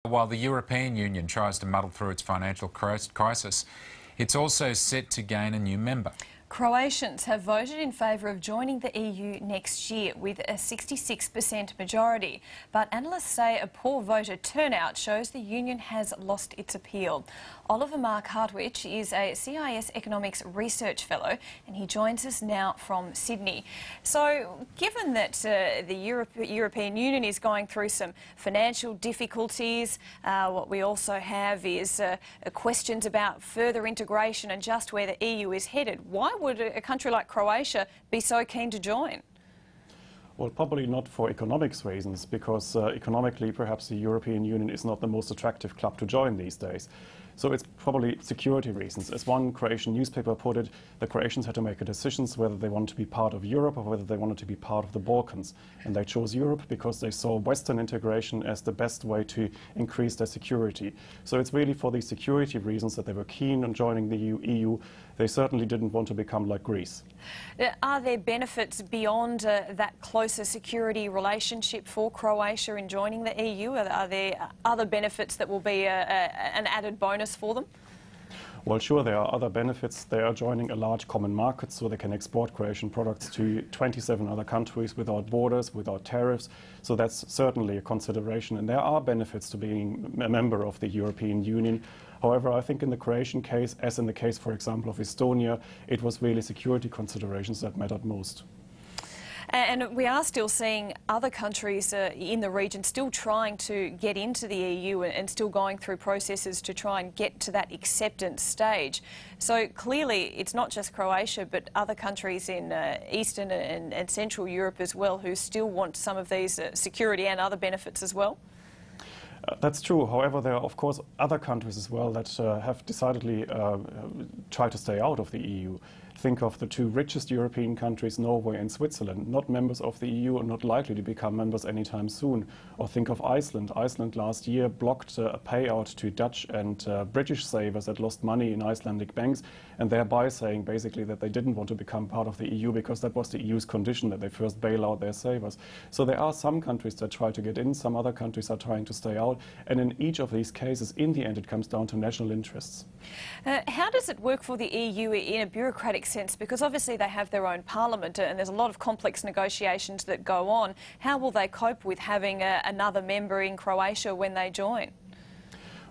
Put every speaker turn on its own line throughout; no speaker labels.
While the European Union tries to muddle through its financial crisis, it's also set to gain a new member.
Croatians have voted in favour of joining the EU next year with a 66% majority. But analysts say a poor voter turnout shows the union has lost its appeal. Oliver Marc Hartwich is a CIS Economics Research Fellow and he joins us now from Sydney. So, given that the European Union is going through some financial difficulties, what we also have is questions about further integration and just where the EU is headed. Why would a country like Croatia be so keen to join?
Well, probably not for economics reasons, because economically perhaps the European Union is not the most attractive club to join these days. So it's probably security reasons. As one Croatian newspaper put it, the Croatians had to make a decision whether they wanted to be part of Europe or whether they wanted to be part of the Balkans. And they chose Europe because they saw Western integration as the best way to increase their security. So it's really for these security reasons that they were keen on joining the EU. They certainly didn't want to become like Greece.
Are there benefits beyond that closer security relationship for Croatia in joining the EU? Are there other benefits that will be an added bonus for them?
Well, sure, there are other benefits. They are joining a large common market, so they can export Croatian products to 27 other countries without borders, without tariffs. So that's certainly a consideration. And there are benefits to being a member of the European Union. However, I think in the Croatian case, as in the case, for example, of Estonia, it was really security considerations that mattered most.
And we are still seeing other countries in the region still trying to get into the EU and still going through processes to try and get to that acceptance stage. So clearly it's not just Croatia but other countries in Eastern and Central Europe as well who still want some of these security and other benefits as well.
That's true. However, there are, of course, other countries as well that have decidedly tried to stay out of the EU. Think of the two richest European countries, Norway and Switzerland, not members of the EU and not likely to become members anytime soon. Or think of Iceland. Iceland last year blocked a payout to Dutch and British savers that lost money in Icelandic banks, and thereby saying basically that they didn't want to become part of the EU because that was the EU's condition, that they first bail out their savers. So there are some countries that try to get in, some other countries are trying to stay out, and in each of these cases, in the end, it comes down to national interests.
How does it work for the EU in a bureaucratic sense? Because obviously they have their own parliament and there's a lot of complex negotiations that go on. How will they cope with having another member in Croatia when they join?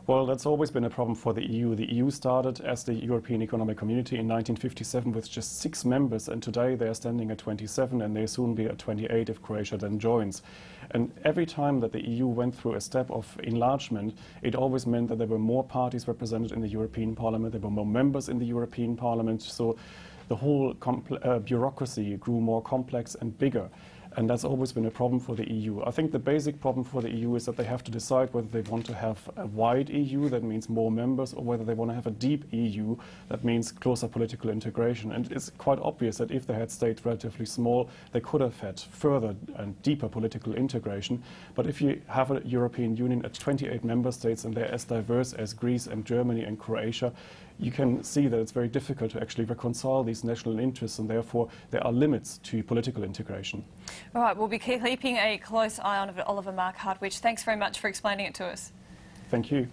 Well, that's always been a problem for the EU. The EU started as the European Economic Community in 1957 with just 6 members, and today they are standing at 27 and they'll soon be at 28 if Croatia then joins. And every time that the EU went through a step of enlargement, it always meant that there were more parties represented in the European Parliament, there were more members in the European Parliament, so the whole bureaucracy grew more complex and bigger. And that's always been a problem for the EU. I think the basic problem for the EU is that they have to decide whether they want to have a wide EU, that means more members, or whether they want to have a deep EU, that means closer political integration. And it's quite obvious that if they had stayed relatively small, they could have had further and deeper political integration. But if you have a European Union at 28 member states and they're as diverse as Greece and Germany and Croatia, you can see that it's very difficult to actually reconcile these national interests, and therefore there are limits to political integration.
All right, we'll be keeping a close eye on Oliver Marc Hartwich. Thanks very much for explaining it to us.
Thank you.